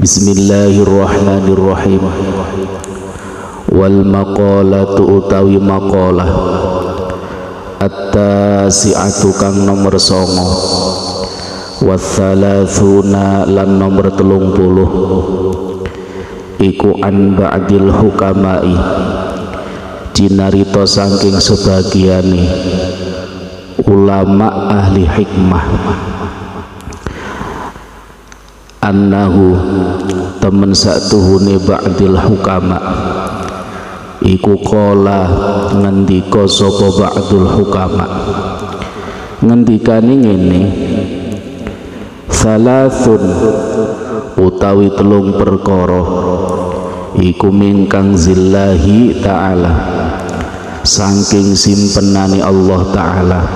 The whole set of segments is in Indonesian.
Bismillahirrahmanirrahim. Wal maqalatu utawi maqalah at-tasi'atu kang nomor 9 wathalathuna lan nomor 30 iku an ba'dil hukamai jinarito saking sebagiane ulama ahli hikmah annahu temen satuhune ba'dil hukama iku qala ngendika sapa ba'dul hukama ngendikane ngene salasun utawi telung perkara iku mingkang zillahi ta'ala saking simpenane Allah ta'ala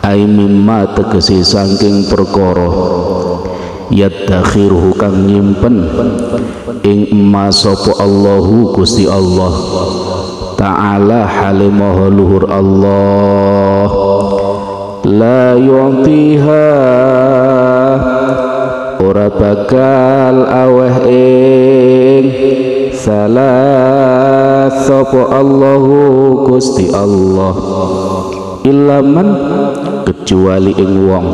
ai mimma tegese saking perkara yaddakhiruhu kang nyimpen ing emas sapa Allahu Gusti Allah ta'ala hale maha luhur Allah la yu'tiha ora bakal aweh ing salah sapa Allahu Gusti Allah ilaman kecuali ing wong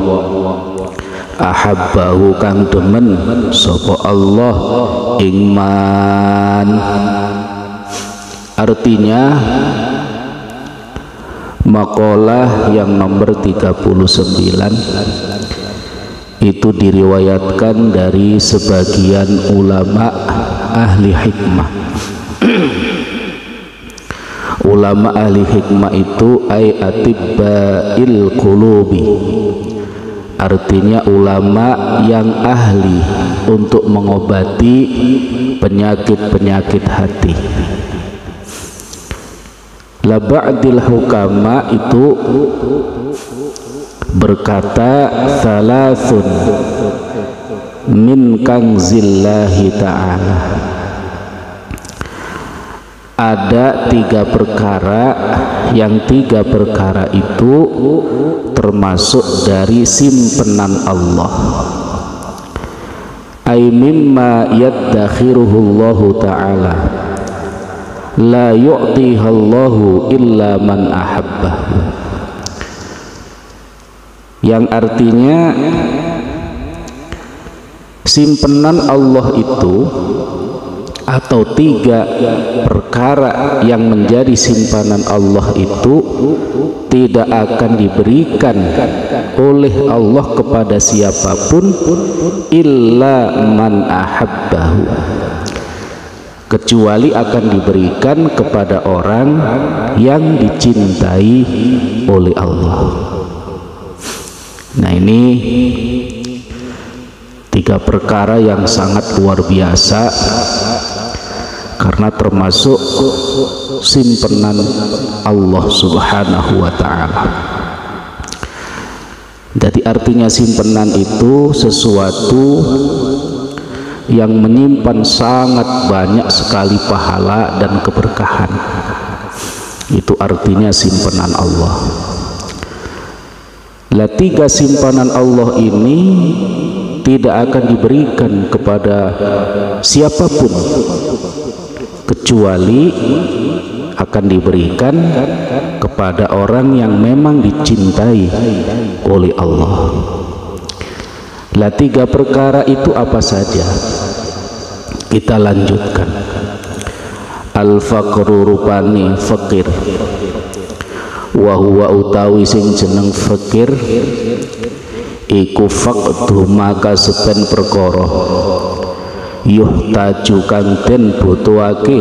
ahabbahu kang demen sapa Allah ing man. Artinya maqalah yang nomor 39 itu diriwayatkan dari sebagian ulama ahli hikmah. Ulama ahli hikmah itu ay atibbail qulubi, artinya ulama yang ahli untuk mengobati penyakit-penyakit hati. La ba'dil hukama itu berkata salasun min kanzillahi ta'ala, ada 3 perkara yang 3 perkara itu termasuk dari simpenan Allah. Ay mimma yaddakhiruhullahu ta'ala la yu'tihallahu illa man ahabbah, yang artinya simpenan Allah itu atau 3 perkara yang menjadi simpanan Allah itu tidak akan diberikan oleh Allah kepada siapapun illa man ahabbahu, kecuali akan diberikan kepada orang yang dicintai oleh Allah. Nah, ini 3 perkara yang sangat luar biasa karena termasuk simpenan Allah Subhanahu wa ta'ala. Jadi artinya simpenan itu sesuatu yang menyimpan sangat banyak sekali pahala dan keberkahan. Itu artinya simpenan Allah. Lah 3 simpanan Allah ini tidak akan diberikan kepada siapapun kecuali akan diberikan kepada orang yang memang dicintai oleh Allah. Lah 3 perkara itu apa saja? Kita lanjutkan. Al-faqru rupani fakir, wa huwa utawi sing jeneng fakir iku faqdu maka sepen perkara yuhtaju kang den butuhake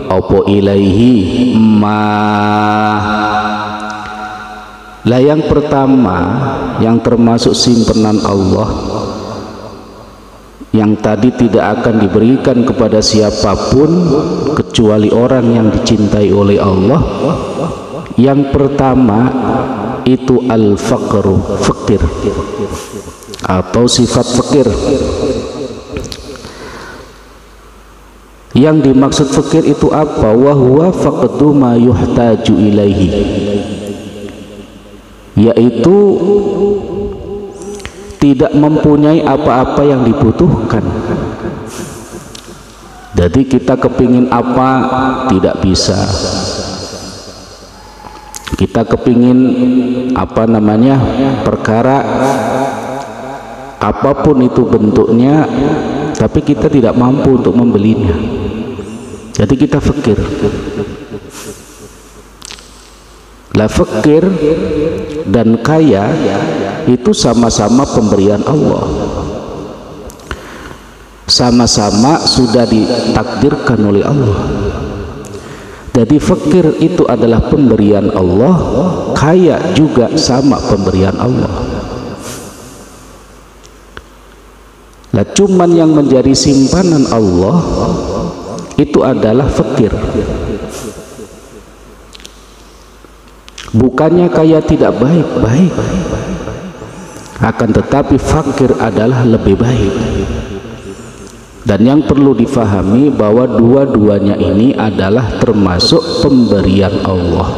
apa ilaihi ma. Lah yang pertama yang termasuk simpenan Allah yang tadi tidak akan diberikan kepada siapapun kecuali orang yang dicintai oleh Allah, yang pertama itu al-faqru, fakir atau sifat fakir. Yang dimaksud fakir itu apa? Wa huwa faqdu ma yuhtaju ilaihi, yaitu tidak mempunyai apa-apa yang dibutuhkan. Jadi kita kepingin apa tidak bisa. Kita kepingin perkara apapun itu bentuknya, tapi kita tidak mampu untuk membelinya. Jadi kita fakir. Lah fakir dan kaya itu sama-sama pemberian Allah, sama-sama sudah ditakdirkan oleh Allah. Jadi fakir itu adalah pemberian Allah, kaya juga sama pemberian Allah. Lah cuman yang menjadi simpanan Allah itu adalah fakir. Bukannya kaya tidak baik, akan tetapi fakir adalah lebih baik. Dan yang perlu difahami bahwa dua-duanya ini adalah termasuk pemberian Allah.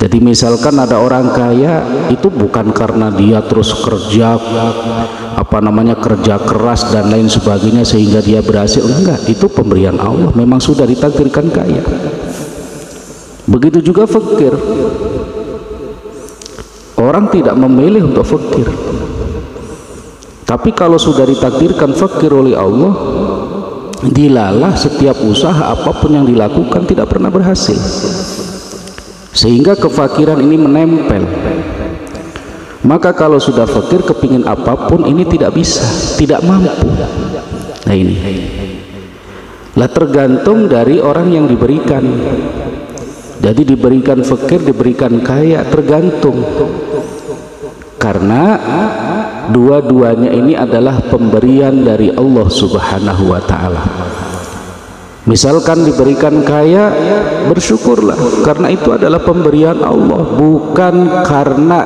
Jadi misalkan ada orang kaya, itu bukan karena dia terus kerja kerja keras dan lain sebagainya sehingga dia berhasil, enggak, itu pemberian Allah, memang sudah ditakdirkan kaya. Begitu juga fakir, orang tidak memilih untuk fakir, tapi kalau sudah ditakdirkan fakir oleh Allah, dilalah setiap usaha apapun yang dilakukan tidak pernah berhasil, sehingga kefakiran ini menempel. Maka kalau sudah fakir, kepingin apapun ini tidak bisa, tidak mampu. Nah ini lah tergantung dari orang yang diberikan. Jadi diberikan fakir, diberikan kaya, tergantung. Karena dua-duanya ini adalah pemberian dari Allah Subhanahu wa ta'ala. Misalkan diberikan kaya, bersyukurlah, karena itu adalah pemberian Allah, bukan karena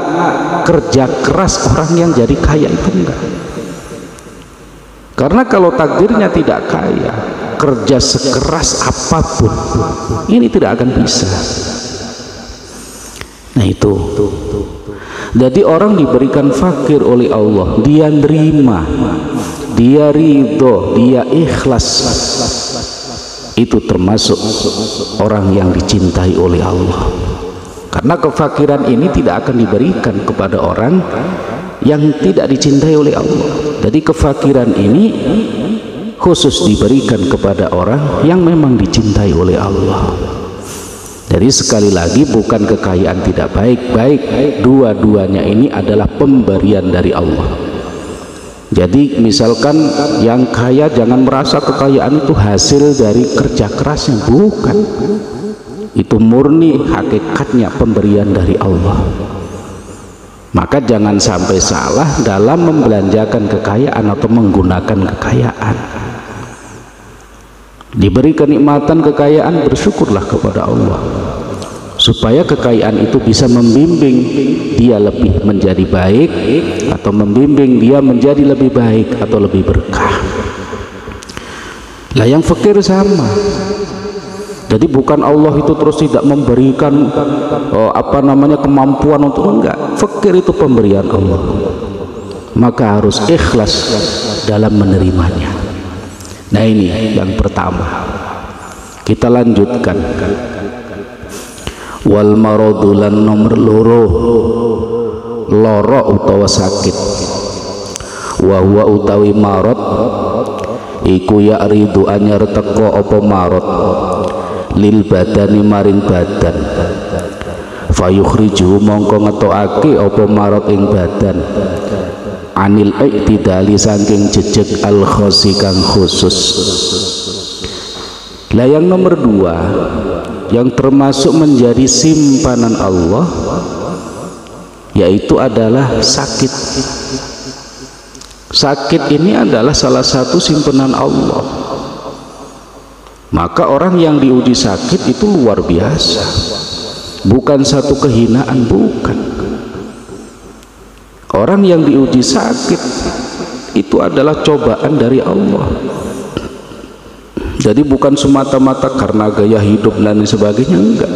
kerja keras orang yang jadi kaya, itu enggak. Karena kalau takdirnya tidak kaya, kerja sekeras apapun ini tidak akan bisa. Nah itu, jadi orang diberikan fakir oleh Allah, dia nerima, dia ridho, dia ikhlas, itu termasuk orang yang dicintai oleh Allah. Karena kefakiran ini tidak akan diberikan kepada orang yang tidak dicintai oleh Allah. Jadi kefakiran ini khusus diberikan kepada orang yang memang dicintai oleh Allah. Jadi sekali lagi, bukan kekayaan tidak baik, dua-duanya ini adalah pemberian dari Allah. Jadi misalkan yang kaya jangan merasa kekayaan itu hasil dari kerja kerasnya, bukan. Itu murni hakikatnya pemberian dari Allah. Maka jangan sampai salah dalam membelanjakan kekayaan atau menggunakan kekayaan. Diberi kenikmatan kekayaan, bersyukurlah kepada Allah, supaya kekayaan itu bisa membimbing dia lebih menjadi baik, atau membimbing dia menjadi lebih baik atau lebih berkah. Lah yang fakir sama. Jadi bukan Allah itu terus tidak memberikan kemampuan untuk, enggak. Fakir itu pemberian Allah, maka harus ikhlas dalam menerimanya. Nah ini yang pertama. Kita lanjutkan. Wal maradulan nomor loro utawa sakit. Wa huwa utawi marad iku ya ridu anyar teko apa marad lil badani maring badan, fayukhriju mongko ngetokake apa marad ing badan anil iktidali saking jejeg al khosi kang khusus. Lah yang nomor dua, yang termasuk menjadi simpanan Allah, yaitu adalah sakit. Sakit ini adalah salah satu simpanan Allah. Maka orang yang diuji sakit itu luar biasa, bukan satu kehinaan, bukan. Orang yang diuji sakit itu adalah cobaan dari Allah. Jadi bukan semata-mata karena gaya hidup dan sebagainya, enggak.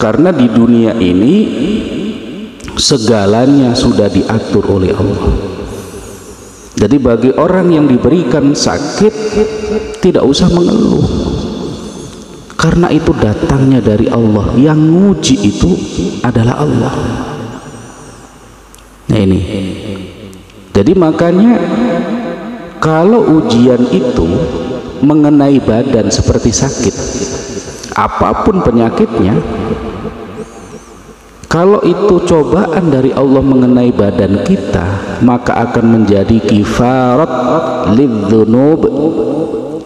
Karena di dunia ini segalanya sudah diatur oleh Allah. Jadi bagi orang yang diberikan sakit tidak usah mengeluh, karena itu datangnya dari Allah. Yang nguji itu adalah Allah. Nah ini, jadi makanya kalau ujian itu mengenai badan seperti sakit, apapun penyakitnya, kalau itu cobaan dari Allah mengenai badan kita, maka akan menjadi kifarat lidzunub,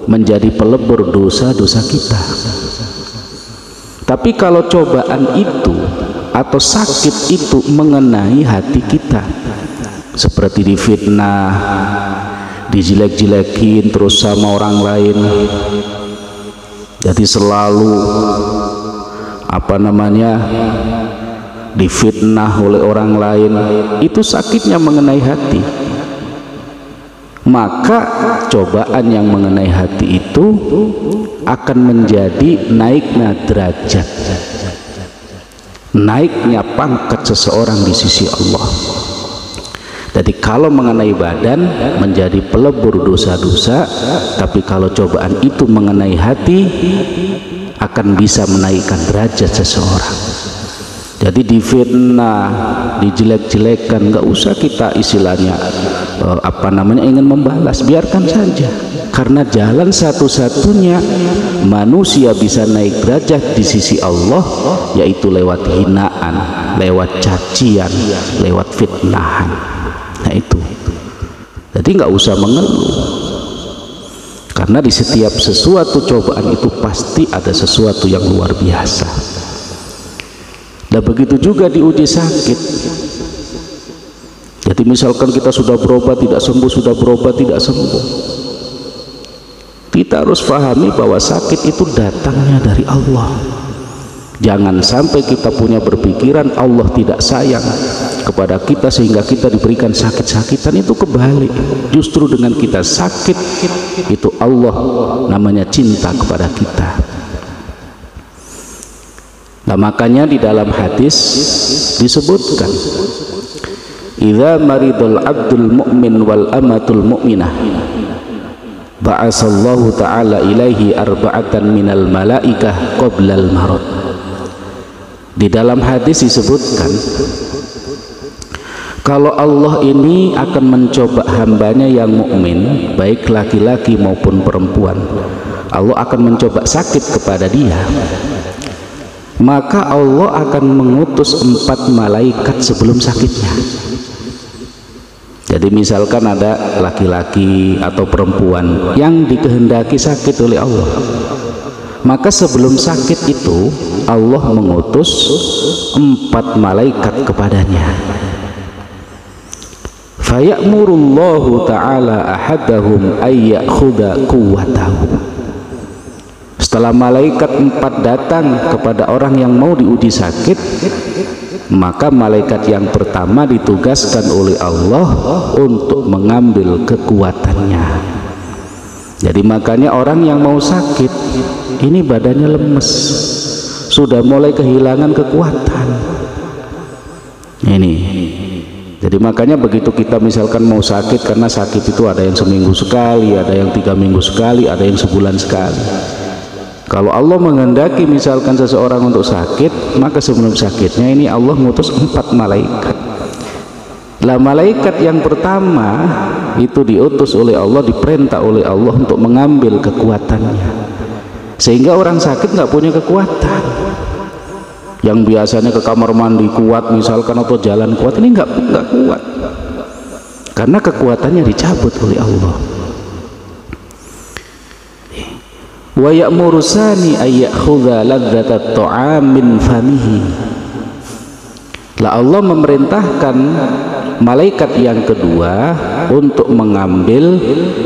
menjadi pelebur dosa-dosa kita. Tapi kalau cobaan itu atau sakit itu mengenai hati kita, seperti difitnah, dijelek-jelekin terus sama orang lain, jadi selalu difitnah oleh orang lain, itu sakitnya mengenai hati. Maka cobaan yang mengenai hati itu akan menjadi naiknya derajat, naiknya pangkat seseorang di sisi Allah. Jadi kalau mengenai badan menjadi pelebur dosa-dosa, tapi kalau cobaan itu mengenai hati akan bisa menaikkan derajat seseorang. Jadi difitnah, dijelek-jelekan, nggak usah kita istilahnya ingin membalas, biarkan saja, karena jalan satu-satunya manusia bisa naik derajat di sisi Allah yaitu lewat hinaan, lewat cacian, lewat fitnahan. Nah itu, jadi nggak usah mengeluh, karena di setiap sesuatu cobaan itu pasti ada sesuatu yang luar biasa. Dan begitu juga diuji sakit. Jadi misalkan kita sudah berobat tidak sembuh, sudah berobat tidak sembuh, kita harus pahami bahwa sakit itu datangnya dari Allah. Jangan sampai kita punya berpikiran Allah tidak sayang kepada kita sehingga kita diberikan sakit-sakitan. Itu kebalik, justru dengan kita sakit itu Allah namanya cinta kepada kita. Nah makanya di dalam hadis disebutkan, idza maridul abdul mu'min wal amatul mu'minah ba'asallahu ta'ala ilaihi arba'atan minal malaikah qoblal marad. Di dalam hadis disebutkan, kalau Allah ini akan mencoba hambanya yang mukmin, baik laki-laki maupun perempuan, Allah akan mencoba sakit kepada dia, maka Allah akan mengutus 4 malaikat sebelum sakitnya. Jadi misalkan ada laki-laki atau perempuan yang dikehendaki sakit oleh Allah, maka sebelum sakit itu Allah mengutus 4 malaikat kepadanya. Fayamurullahu ta'ala ahadahum ayyakhudha quwwatahu. Setelah malaikat 4 datang kepada orang yang mau diuji sakit, maka malaikat yang pertama ditugaskan oleh Allah untuk mengambil kekuatannya. Jadi makanya orang yang mau sakit ini badannya lemes, sudah mulai kehilangan kekuatan ini. Jadi makanya begitu kita misalkan mau sakit, karena sakit itu ada yang seminggu sekali, ada yang 3 minggu sekali, ada yang sebulan sekali. Kalau Allah menghendaki misalkan seseorang untuk sakit, maka sebelum sakitnya ini Allah ngutus 4 malaikat. Lah malaikat yang pertama itu diutus oleh Allah, diperintah oleh Allah untuk mengambil kekuatannya, sehingga orang sakit nggak punya kekuatan. Yang biasanya ke kamar mandi kuat misalkan atau jalan kuat, ini nggak kuat, karena kekuatannya dicabut oleh Allah. Wa ya'muru sani ayyakhudha ladzatat ta'am min famihi. Lah Allah memerintahkan malaikat yang kedua untuk mengambil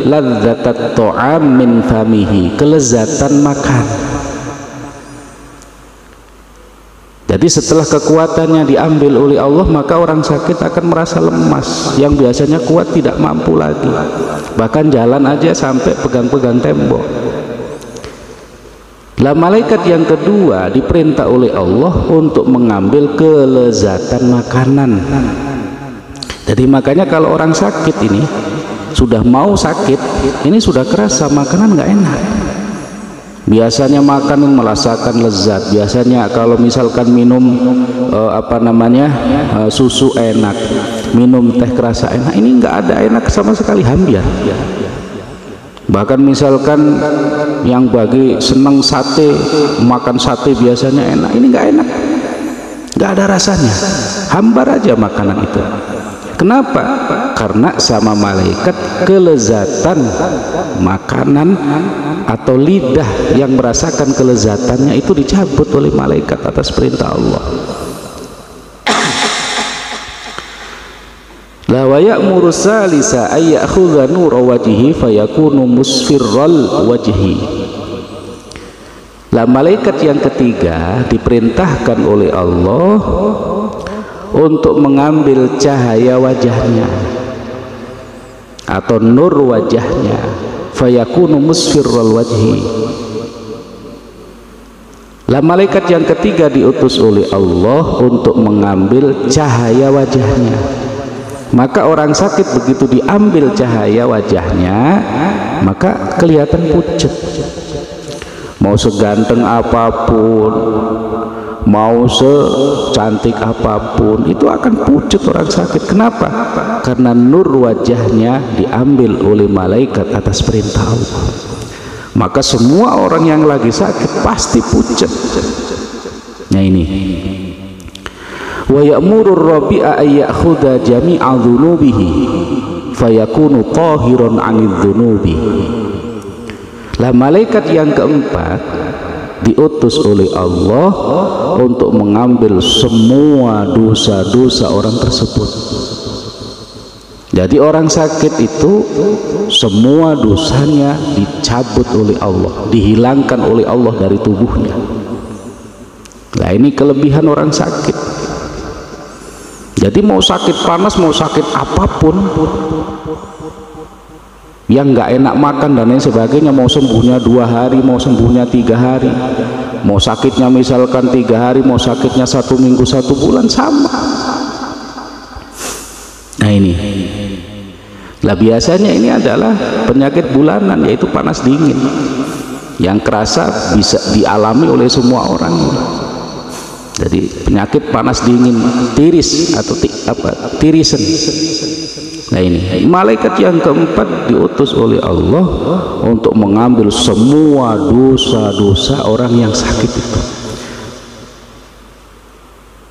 ladzatat ta'am min famihi, kelezatan makan. Jadi setelah kekuatannya diambil oleh Allah, maka orang sakit akan merasa lemas, yang biasanya kuat tidak mampu lagi, bahkan jalan aja sampai pegang-pegang tembok. Lah malaikat yang kedua diperintah oleh Allah untuk mengambil kelezatan makanan. Jadi makanya kalau orang sakit ini sudah mau sakit, ini sudah kerasa makanan nggak enak. Biasanya makan merasakan lezat. Biasanya kalau misalkan minum susu enak, minum teh kerasa enak. Ini nggak ada enak sama sekali, hambar. Bahkan misalkan yang bagi seneng sate, makan sate biasanya enak, ini nggak enak, nggak ada rasanya, hambar aja makanan itu. Kenapa? Karena sama malaikat kelezatan makanan atau lidah yang merasakan kelezatannya itu dicabut oleh malaikat atas perintah Allah. La wa ya'muru salisa ay ya'khudha nura wajhihi fayakunu musfirral wajhi. La malaikat yang ketiga diperintahkan oleh Allah untuk mengambil cahaya wajahnya atau nur wajahnya, fayakunu musfirral wajhi. La malaikat yang ketiga diutus oleh Allah untuk mengambil cahaya wajahnya. Maka orang sakit begitu diambil cahaya wajahnya, maka kelihatan pucat. Mau seganteng apapun, mau secantik apapun, itu akan pucat orang sakit. Kenapa? Karena nur wajahnya diambil oleh malaikat atas perintah Allah. Maka semua orang yang lagi sakit pasti pucat. Nah ini. Wa ya'muru ar-rabi'a ay ya'khudha jami'a dhunubihi fayakunu tahiran 'anidz dzunubi. Lah malaikat yang keempat diutus oleh Allah untuk mengambil semua dosa-dosa orang tersebut. Jadi orang sakit itu semua dosanya dicabut oleh Allah, dihilangkan oleh Allah dari tubuhnya. Nah ini kelebihan orang sakit. Jadi mau sakit panas, mau sakit apapun, yang nggak enak makan dan lain sebagainya, mau sembuhnya 2 hari, mau sembuhnya 3 hari, mau sakitnya misalkan 3 hari, mau sakitnya 1 minggu, 1 bulan, sama. Nah ini, lah biasanya ini adalah penyakit bulanan, yaitu panas dingin, yang kerasa bisa dialami oleh semua orang. Jadi penyakit panas dingin tiris atau tirisan. Nah ini malaikat yang keempat diutus oleh Allah untuk mengambil semua dosa-dosa orang yang sakit itu.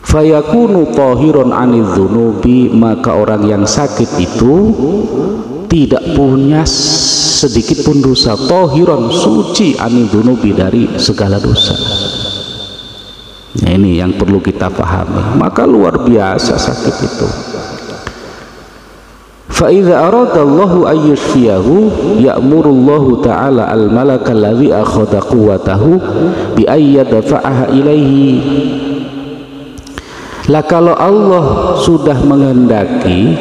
Fayakunu tahiran 'anidz dzunubi, maka orang yang sakit itu tidak punya sedikit pun dosa. Tahiran, suci, 'anidz dzunubi, dari segala dosa. Nah, ini yang perlu kita pahami. Maka luar biasa sakit itu. Fa idza arada Allahu ay yushfiyahu ya'muru Allahu ta'ala al-malaka alladhi akhadha quwwatahu bi ay yadfa'aha ilaihi. Lah kalau Allah sudah menghendaki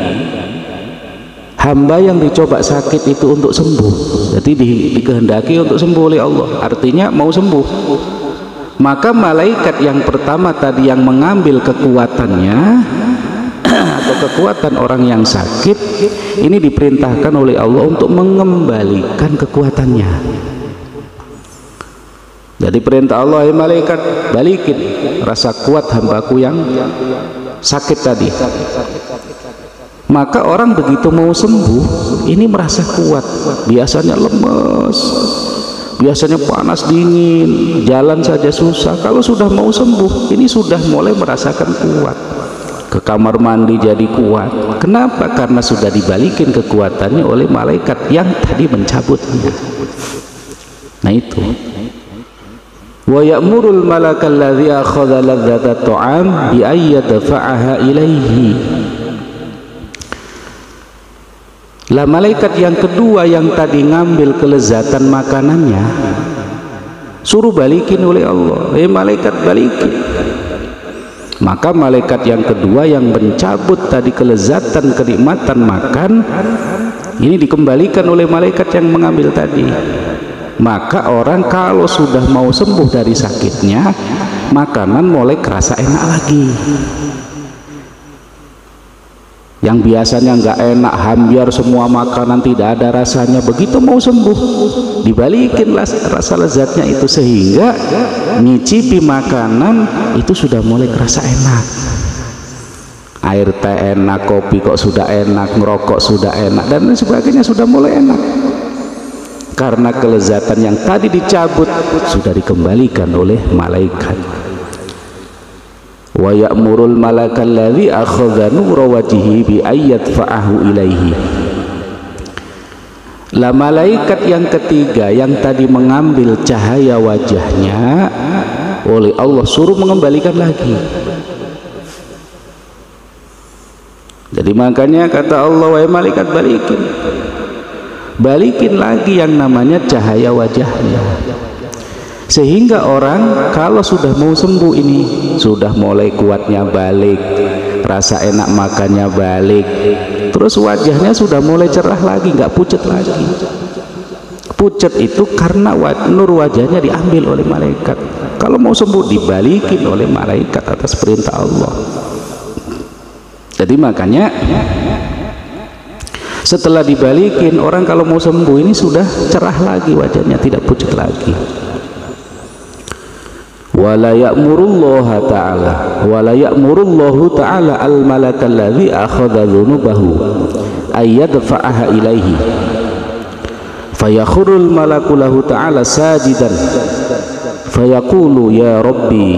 hamba yang dicoba sakit itu untuk sembuh, jadi dikehendaki untuk sembuh oleh Allah, artinya mau sembuh, maka malaikat yang pertama tadi yang mengambil kekuatannya atau kekuatan orang yang sakit ini diperintahkan oleh Allah untuk mengembalikan kekuatannya. Jadi perintah Allah, malaikat, balikin rasa kuat hambaku yang sakit tadi. Maka orang begitu mau sembuh ini merasa kuat, biasanya lemes, biasanya panas dingin, jalan saja susah. Kalau sudah mau sembuh ini sudah mulai merasakan kuat, ke kamar mandi jadi kuat. Kenapa? Karena sudah dibalikin kekuatannya oleh malaikat yang tadi mencabutnya. Nah itu. Wa ya'murul malaka alladhi akhadha ladzata ta'am bi ay yadfa'aha ilaihi. Lah malaikat yang kedua yang tadi ngambil kelezatan makanannya suruh balikin oleh Allah. Malaikat balikin. Maka malaikat yang kedua yang mencabut tadi kelezatan kenikmatan makan ini dikembalikan oleh malaikat yang mengambil tadi. Maka orang kalau sudah mau sembuh dari sakitnya, makanan mulai kerasa enak lagi. Yang biasanya nggak enak, hambar semua makanan, tidak ada rasanya, begitu mau sembuh dibalikin rasa lezatnya itu, sehingga nyicipi makanan itu sudah mulai kerasa enak. Air teh enak, kopi kok sudah enak, ngerokok sudah enak, dan sebagainya sudah mulai enak, karena kelezatan yang tadi dicabut sudah dikembalikan oleh malaikat. Wa ya'murul malakal ladzi akhadha nura wajhihi bi ayyadfa'ahu ilaihi. Lah malaikat yang ketiga yang tadi mengambil cahaya wajahnya, oleh Allah suruh mengembalikan lagi. Jadi makanya kata Allah, wahai malaikat, balikin lagi yang namanya cahaya wajahnya, sehingga orang kalau sudah mau sembuh ini, sudah mulai kuatnya balik, rasa enak makannya balik, terus wajahnya sudah mulai cerah lagi, nggak pucat lagi. Pucat itu karena nur wajahnya diambil oleh malaikat. Kalau mau sembuh dibalikin oleh malaikat atas perintah Allah. Jadi makanya setelah dibalikin, orang kalau mau sembuh ini sudah cerah lagi wajahnya, tidak pucat lagi. Wala ya'murullaha ta'ala wala ya'murullahu ta'ala al-malakal ladzi akhadha dhunubahu ayyadfa'aha ilaihi fayakhurul malaku lahu ta'ala sajidan fayaqulu ya rabbi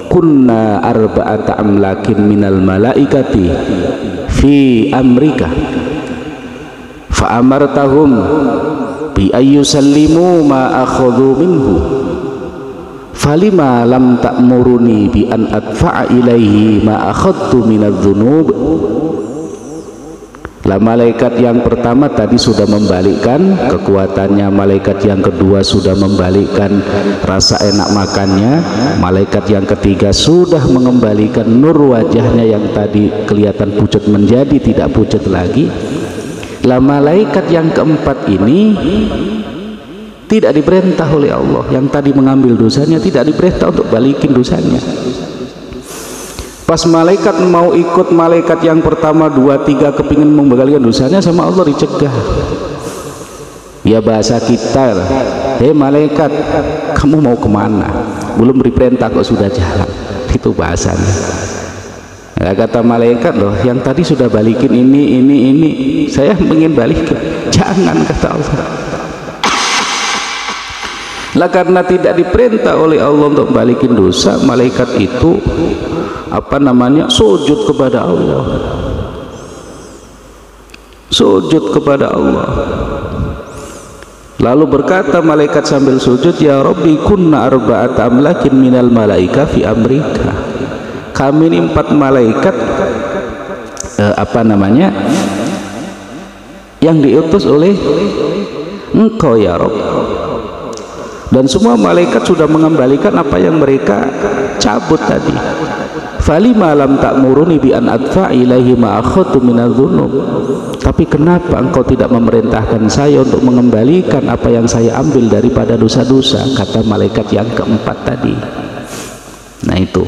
kunna arba'ata amlakin minal malaikati fi amrika fa amartahum bi ayyusallimu ma akhadhu minhu falima lam ta'muruni bi an adfa'a ilaihi ma akhadtu minadz-dzunub. Lah malaikat yang pertama tadi sudah membalikkan kekuatannya, malaikat yang kedua sudah membalikkan rasa enak makannya, malaikat yang ketiga sudah mengembalikan nur wajahnya yang tadi kelihatan pucat menjadi tidak pucat lagi. Lah malaikat yang keempat ini tidak diperintah oleh Allah, yang tadi mengambil dosanya tidak diperintah untuk balikin dosanya. Pas malaikat mau ikut malaikat yang pertama 2, 3 kepingin mengembalikan dosanya, sama Allah dicegah. Ya bahasa kita, hei malaikat, kamu mau kemana? Belum diperintah kok sudah jalan. Itu bahasanya. Ya, kata malaikat, loh yang tadi sudah balikin ini, saya ingin balikin. Jangan, kata Allah. Lah karena tidak diperintah oleh Allah untuk balikin dosa, malaikat itu sujud kepada Allah, sujud kepada Allah. Lalu berkata malaikat sambil sujud, ya Rabbi kunna arba'ata amlakin minal malaika fi amrika. Kami ini 4 malaikat yang diutus oleh Engkau ya Rabb. Dan semua malaikat sudah mengembalikan apa yang mereka cabut tadi. Falima lam ta'muruni bi an adfa ilaihi ma akhadtu minadz-dzunub. Tapi kenapa engkau tidak memerintahkan saya untuk mengembalikan apa yang saya ambil daripada dosa-dosa, kata malaikat yang keempat tadi. Nah itu.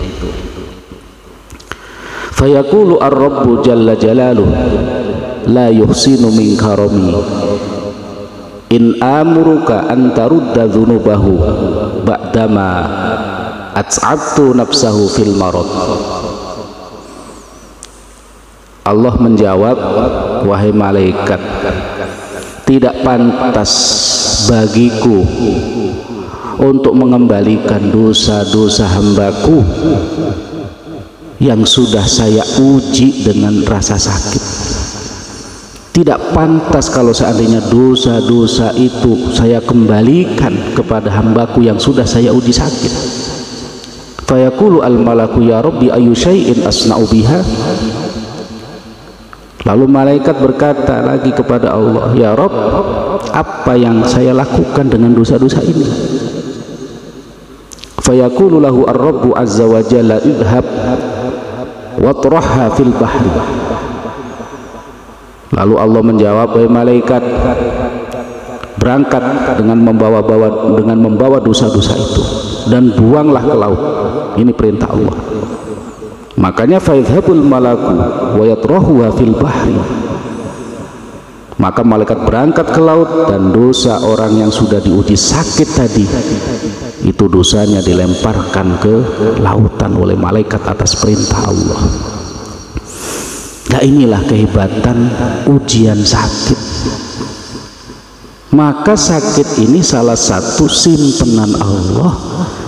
Fayaqulu ar-rabbu jalla jalaluhu la yuhsinu min karami in amuruka antarudda dzunubahu ba'dama at'abtu nafsahu fil marad. Allah menjawab, wahai malaikat, tidak pantas bagiku untuk mengembalikan dosa-dosa hambaku yang sudah saya uji dengan rasa sakit. Tidak pantas kalau seandainya dosa-dosa itu saya kembalikan kepada hambaku yang sudah saya uji sakit. Fayaqulu al-malaku ya Rabbi ayu syai'in asna'u biha. Lalu malaikat berkata lagi kepada Allah, ya Rabb, apa yang saya lakukan dengan dosa-dosa ini? Fayaqulu lahu ar-Rabbu azza wa jalla idhab watrahha fil bahri. Lalu Allah menjawab, wahai malaikat, berangkat dengan membawa dosa-dosa itu dan buanglah ke laut. Ini perintah Allah. Makanya faidhabul malaku wa yatrahuha fil bahri, maka malaikat berangkat ke laut dan dosa orang yang sudah diuji sakit tadi itu dosanya dilemparkan ke lautan oleh malaikat atas perintah Allah. Nah, inilah kehebatan ujian sakit. Maka sakit ini salah satu simpenan Allah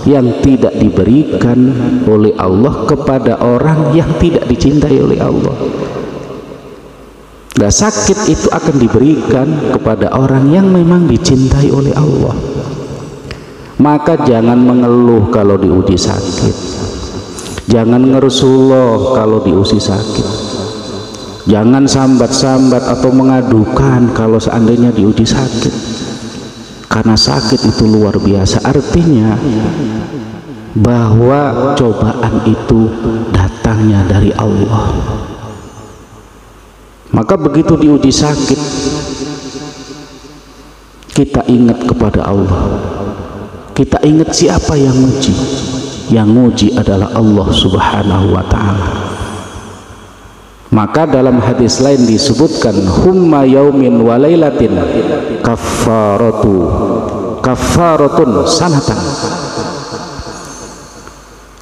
yang tidak diberikan oleh Allah kepada orang yang tidak dicintai oleh Allah. Nah, sakit itu akan diberikan kepada orang yang memang dicintai oleh Allah. Maka jangan mengeluh kalau diuji sakit, jangan ngerusullah kalau diuji sakit, jangan sambat-sambat atau mengadukan kalau seandainya diuji sakit, karena sakit itu luar biasa. Artinya bahwa cobaan itu datangnya dari Allah. Maka begitu diuji sakit, kita ingat kepada Allah, kita ingat siapa yang nguji. Yang nguji adalah Allah Subhanahu wa ta'ala. Maka dalam hadis lain disebutkan humma yaumin wa lailatin kafaratun sanatan.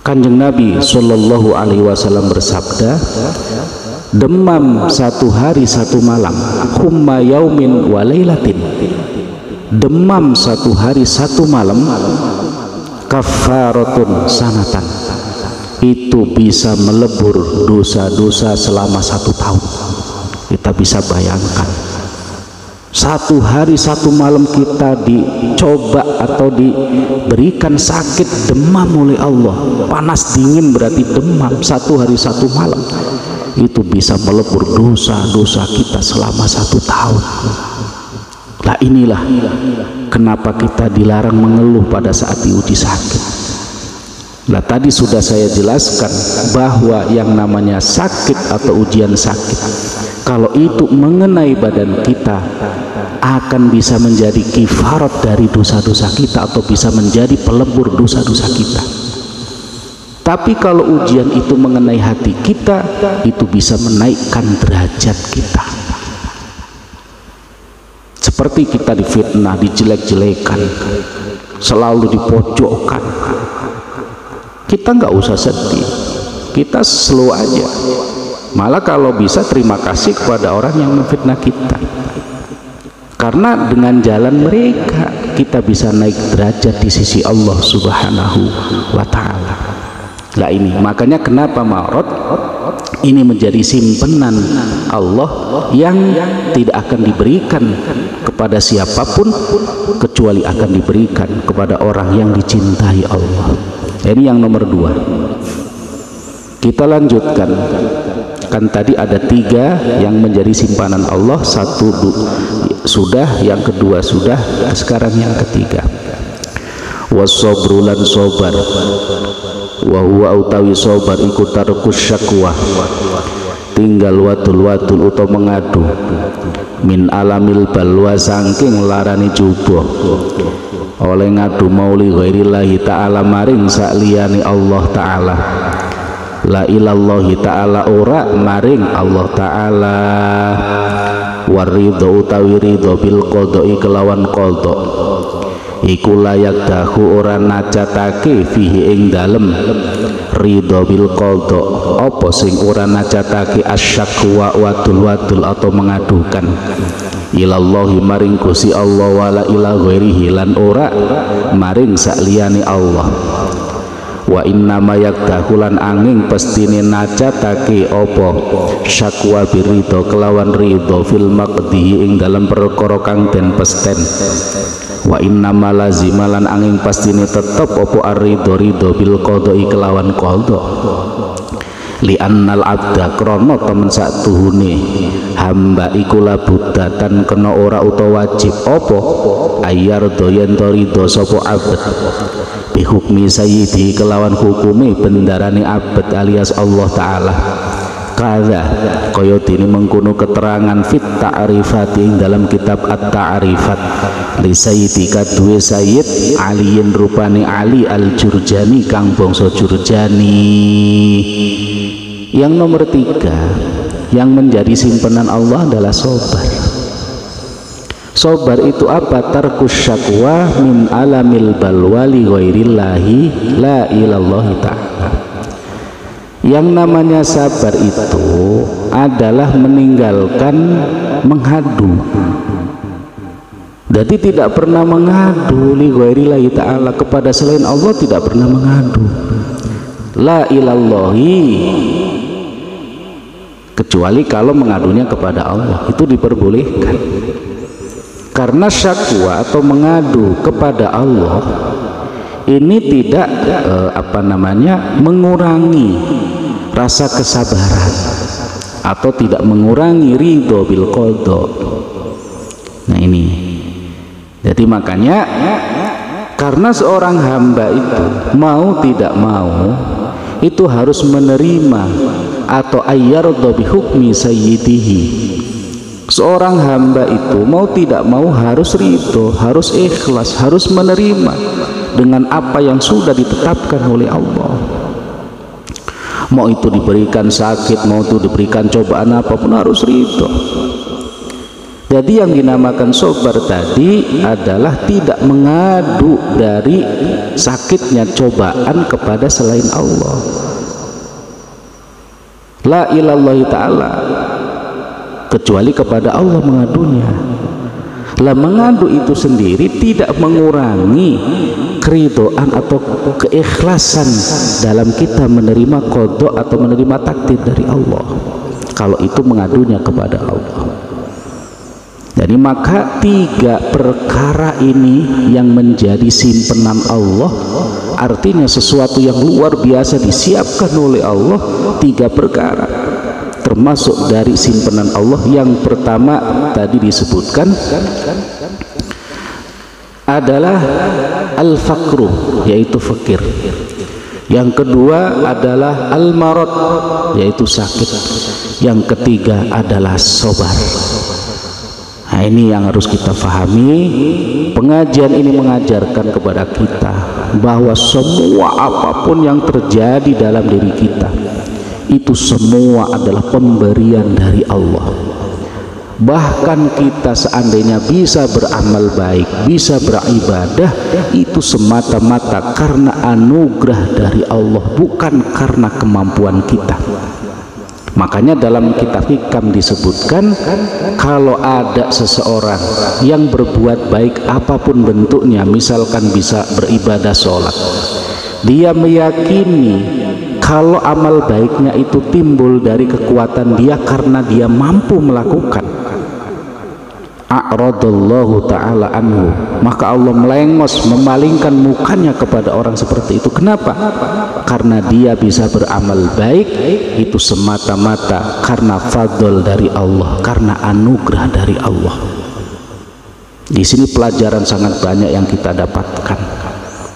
Kanjeng Nabi sallallahu alaihi wasallam bersabda, demam satu hari satu malam, humma yaumin wa lailatin, demam satu hari satu malam, kafaratun sanatan, itu bisa melebur dosa-dosa selama 1 tahun. Kita bisa bayangkan, satu hari satu malam kita dicoba atau diberikan sakit demam oleh Allah. Panas dingin berarti demam, satu hari satu malam itu bisa melebur dosa-dosa kita selama 1 tahun. Nah, inilah kenapa kita dilarang mengeluh pada saat diuji sakit. Nah, tadi sudah saya jelaskan bahwa yang namanya sakit atau ujian sakit, kalau itu mengenai badan kita, akan bisa menjadi kifarat dari dosa-dosa kita atau bisa menjadi pelebur dosa-dosa kita. Tapi kalau ujian itu mengenai hati kita, itu bisa menaikkan derajat kita. Seperti kita difitnah, dijelek-jelekan, selalu dipojokkan, kita nggak usah sedih, kita slow aja. Malah kalau bisa terima kasih kepada orang yang memfitnah kita, karena dengan jalan mereka kita bisa naik derajat di sisi Allah Subhanahu wa ta'ala. Nah, ini makanya kenapa Ma'rad ini menjadi simpenan Allah yang tidak akan diberikan kepada siapapun kecuali akan diberikan kepada orang yang dicintai Allah. Ini yang nomor 2. Kita lanjutkan, kan tadi ada 3 yang menjadi simpanan Allah, 1 sudah, yang kedua sudah, sekarang yang ketiga. Wasobru lan sobar, wa huwa utawi sobar iku tarkus syakwa, tinggal watul utawa mengadu, min alamil balwa saking larani jubo, oleh ngadu mauli ghairillahi ta'ala maring sakliyane Allah ta'ala, la ilallahi ta'ala ora maring Allah ta'ala, waridho utawi ridho bil qadai kelawan qadha, iku layak dahu ora najatake fihi ing dalem ridho bil qadha, apa sing ora najatake asyakwa wadul atau mengadukan, ilallahi maring Gusti Allah, wala ila ghairihi lan ora maring sakliyane Allah. Wa inna ma yakdahulan angin pestine najatake apa syakwa biridho kelawan ridho fil maqdihi ing dalam perkara kang den pesten. Wa inna ma lazimalan angin pastine tetep apa ar-ridho bil qadai kelawan qadha, li annal abda krana temen sak tuhune hamba iku labudatan kena ora utawa wajib apa ayar doyen ridho sapa abad bi hukmi sayyidi kelawan hukume bendarane abad alias Allah taala. Kada kaya dene mengkono keterangan fit ta'rifat ing dalam kitab at-ta'rifat li sayyidi kadue Sayyid Aliin rupane Ali Al-Jurjani kang bangsa Jurjani. Yang nomor 3 yang menjadi simpenan Allah adalah sabar. Sabar itu apa? Tarkus syakwa min alamil balwali ghairillahi la ilallahi ta'ala. Yang namanya sabar itu adalah meninggalkan mengadu. Jadi tidak pernah mengadu li ghairillahi ta'ala, kepada selain Allah tidak pernah mengadu. La ilallahi, kecuali kalau mengadunya kepada Allah, itu diperbolehkan. Karena syakwa atau mengadu kepada Allah ini tidak mengurangi rasa kesabaran atau tidak mengurangi ridho bil qadha. Nah ini, jadi makanya karena seorang hamba itu mau tidak mau itu harus menerima atau ayyarda bi hukmi sayyidihi. Seorang hamba itu mau tidak mau harus ridho, harus ikhlas, harus menerima dengan apa yang sudah ditetapkan oleh Allah. Mau itu diberikan sakit, mau itu diberikan cobaan apapun harus ridho. Jadi yang dinamakan sabar tadi adalah tidak mengadu dari sakitnya cobaan kepada selain Allah. La ilallahi ta'ala, kecuali kepada Allah mengadunya. Lah mengadu itu sendiri tidak mengurangi keridhaan atau keikhlasan dalam kita menerima qadha atau menerima takdir dari Allah kalau itu mengadunya kepada Allah. Jadi maka 3 perkara ini yang menjadi simpenan Allah, artinya sesuatu yang luar biasa disiapkan oleh Allah. 3 perkara termasuk dari simpenan Allah. Yang pertama tadi disebutkan adalah al-faqru, yaitu fakir. Yang kedua adalah al-marad, yaitu sakit. Yang ketiga adalah sabar. Nah ini yang harus kita pahami. Pengajian ini mengajarkan kepada kita bahwa semua apapun yang terjadi dalam diri kita itu semua adalah pemberian dari Allah. Bahkan kita seandainya bisa beramal baik, bisa beribadah, itu semata-mata karena anugerah dari Allah, bukan karena kemampuan kita. Makanya dalam kitab Hikam disebutkan kalau ada seseorang yang berbuat baik apapun bentuknya, misalkan bisa beribadah sholat, dia meyakini kalau amal baiknya itu timbul dari kekuatan dia karena dia mampu melakukan, a'radallahu ta'ala anhu, maka Allah melengos, memalingkan mukanya kepada orang seperti itu. Kenapa? Karena dia bisa beramal baik itu semata-mata karena fadl dari Allah, karena anugerah dari Allah. Di sini pelajaran sangat banyak yang kita dapatkan.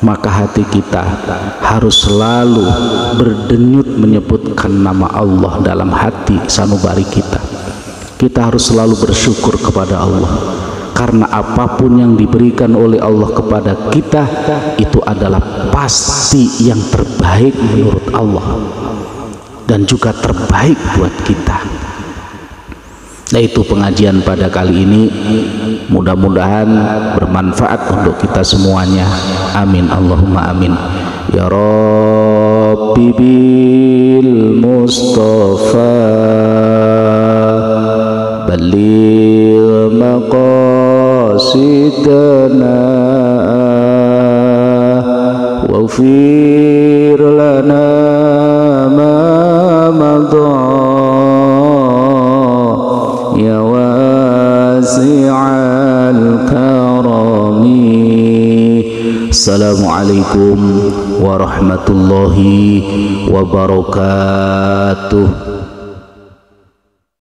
Maka hati kita harus selalu berdenyut menyebutkan nama Allah dalam hati sanubari kita. Kita harus selalu bersyukur kepada Allah, karena apapun yang diberikan oleh Allah kepada kita itu adalah pasti yang terbaik menurut Allah dan juga terbaik buat kita. Nah itu pengajian pada kali ini, mudah-mudahan bermanfaat untuk kita semuanya. Amin Allahumma amin. Ya Rabbi bil Mustafa balligh maqasidana waghfir lana ma madha ya wasi'al karami. Assalamualaikum warahmatullahi wabarakatuh.